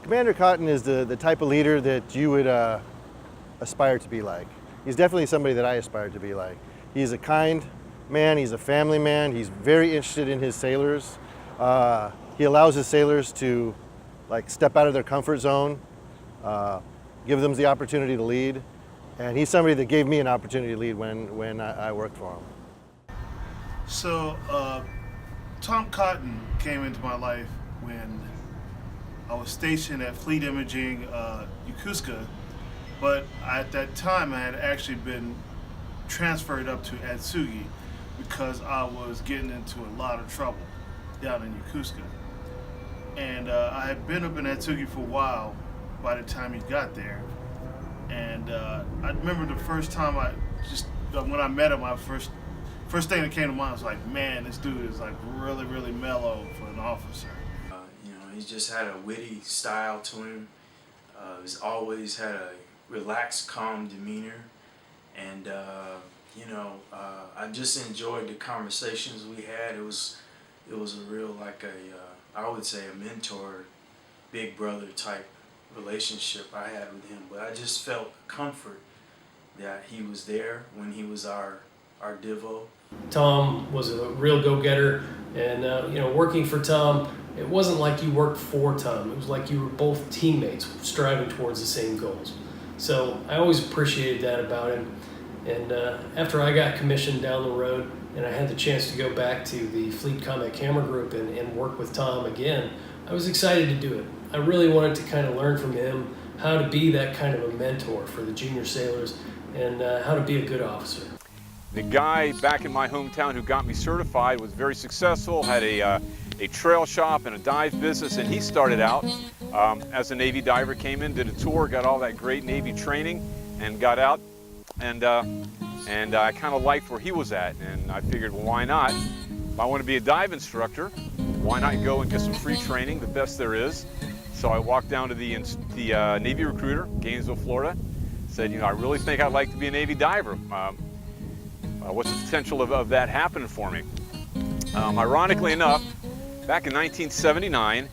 Commander Cotton is the type of leader that you would aspire to be like. He's definitely somebody that I aspire to be like. He's a kind man, he's a family man, he's very interested in his sailors. He allows his sailors to step out of their comfort zone, give them the opportunity to lead, and he's somebody that gave me an opportunity to lead when I worked for him. So, Tom Cotton came into my life when I was stationed at Fleet Imaging Yokosuka, but at that time I had actually been transferred up to Atsugi because I was getting into a lot of trouble down in Yokosuka. And I had been up in Atsugi for a while by the time he got there. And I remember the first time when I met him, first thing that came to mind was like, man, this dude is really, really mellow for an officer. He just had a witty style to him. He's always had a relaxed, calm demeanor. And, I just enjoyed the conversations we had. It was a real, I would say a mentor, big brother type relationship I had with him. But I just felt comfort that he was there when he was our Divo. Tom was a real go-getter, and working for Tom, it wasn't like you worked for Tom. It was like you were both teammates striving towards the same goals. So I always appreciated that about him. And after I got commissioned down the road and I had the chance to go back to the Fleet Combat Camera Group and work with Tom again, I was excited to do it. I really wanted to kind of learn from him how to be that kind of a mentor for the junior sailors and how to be a good officer. The guy back in my hometown who got me certified was very successful, had a trail shop and a dive business, and he started out as a Navy diver, came in, did a tour, got all that great Navy training, and got out, and I kind of liked where he was at, and I figured, well, why not? If I want to be a dive instructor, why not go and get some free training, the best there is? So I walked down to the Navy recruiter, Gainesville, Florida, said, I really think I'd like to be a Navy diver. What's the potential of that happening for me? Ironically enough, back in 1979,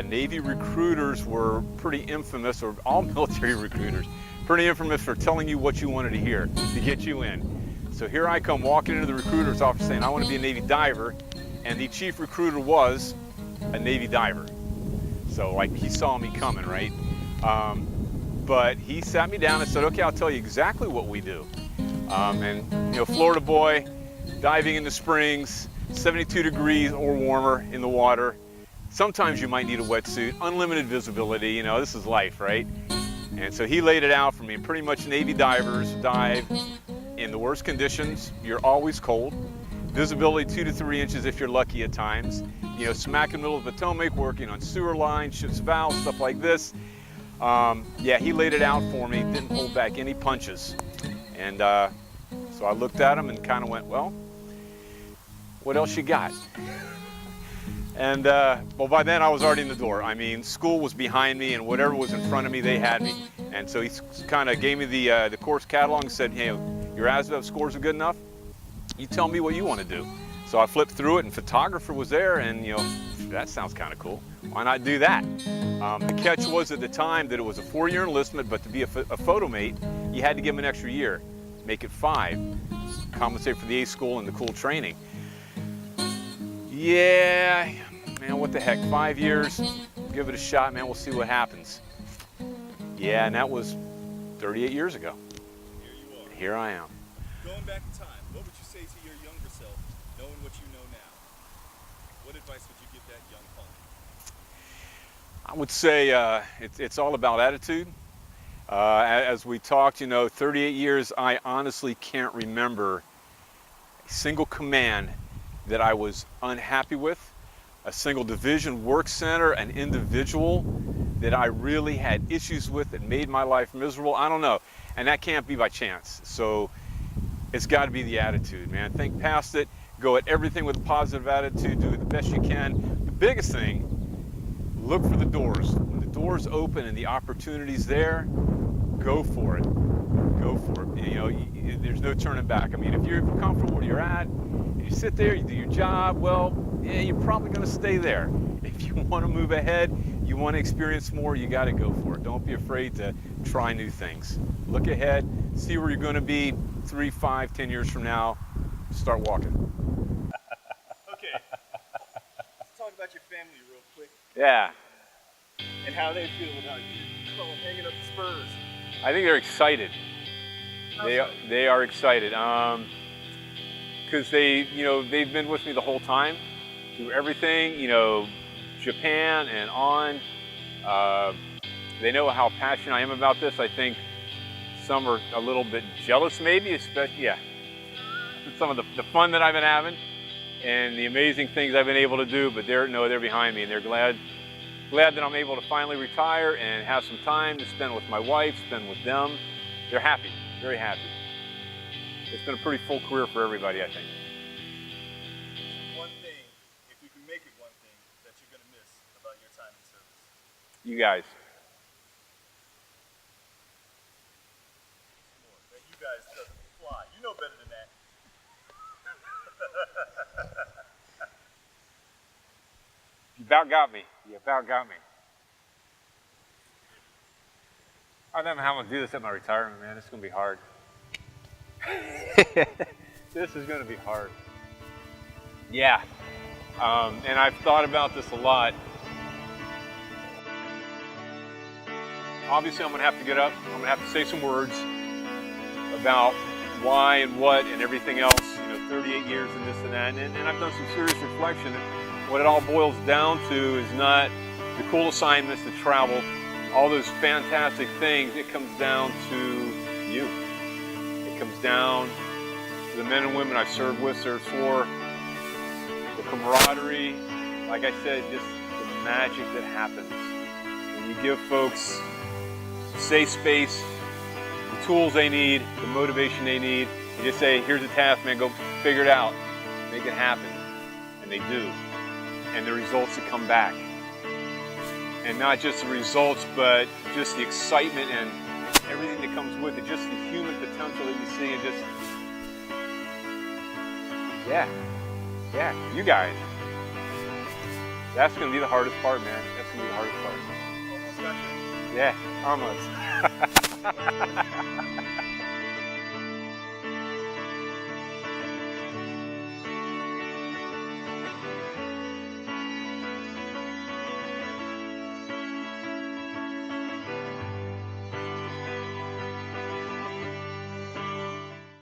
Navy recruiters were pretty infamous, or all military recruiters, pretty infamous for telling you what you wanted to hear to get you in. So here I come walking into the recruiter's office saying I want to be a Navy diver, and the chief recruiter was a Navy diver. So he saw me coming, right? But he sat me down and said, okay, I'll tell you exactly what we do. Florida boy, diving in the springs, 72 degrees or warmer in the water. Sometimes you might need a wetsuit, unlimited visibility, this is life, right? And so he laid it out for me. Pretty much Navy divers dive in the worst conditions. You're always cold. Visibility 2 to 3 inches if you're lucky at times. Smack in the middle of the Potomac, working on sewer lines, ship's valves, stuff like this. He laid it out for me, didn't hold back any punches. And so I looked at him and kind of went, well, what else you got? And by then I was already in the door. I mean, school was behind me, and whatever was in front of me, they had me. And so he kind of gave me the course catalog and said, hey, your ASVAB scores are good enough? You tell me what you want to do. So I flipped through it, and photographer was there, and that sounds kind of cool. Why not do that? The catch was at the time that it was a 4-year enlistment, but to be a photo mate, you had to give them an extra year, make it 5, compensate for the A school and the cool training. Yeah, man, what the heck, 5 years, give it a shot, man, we'll see what happens. Yeah, and that was 38 years ago. Here you are. Here I am. Going back in time, what would you say to your younger self, knowing what you know now? What advice would you give that young Paul? I would say it's all about attitude. As we talked, 38 years, I honestly can't remember a single command that I was unhappy with, a single division work center, an individual that I really had issues with that made my life miserable. I don't know, and that can't be by chance. So it's got to be the attitude, man. Think past it, go at everything with a positive attitude, do the best you can. The biggest thing, look for the doors. When the doors open and the opportunity's there, go for it. Go for it. There's no turning back. I mean, if you're comfortable where you're at, and you sit there, you do your job, well, yeah, you're probably going to stay there. If you want to move ahead, you want to experience more, you got to go for it. Don't be afraid to try new things. Look ahead, see where you're going to be 3, 5, 10 years from now. Start walking. Okay. Let's talk about your family real quick Yeah. and how they feel about you hanging up the spurs. I think they're excited. They are excited. Because they've been with me the whole time through everything, Japan and on. They know how passionate I am about this. I think some are a little bit jealous maybe, especially, some of the fun that I've been having and the amazing things I've been able to do, but they're behind me and they're glad that I'm able to finally retire and have some time to spend with my wife, spend with them. They're happy, very happy. It's been a pretty full career for everybody, I think. One thing, if you can make it one thing, that you're going to miss about your time in service. You guys. Man, you guys doesn't fly. You know better than that. You about got me. You about got me. I don't know how I'm going to do this at my retirement, man. It's going to be hard. This is going to be hard. Yeah. And I've thought about this a lot. Obviously, I'm going to have to get up. I'm going to have to say some words about why and what and everything else. 38 years and this and that. And I've done some serious reflection. What it all boils down to is not the cool assignments, the travel, all those fantastic things. It comes down to you. It comes down to the men and women I've served with, served for, the camaraderie, like I said, just the magic that happens when you give folks safe space, the tools they need, the motivation they need. You just say, here's a task, man, go figure it out, make it happen. And they do. And the results that come back. And not just the results, but just the excitement and everything that comes with it, just the human potential that you see and just, you guys. That's going to be the hardest part, man. That's going to be the hardest part. Almost got you. Yeah, almost.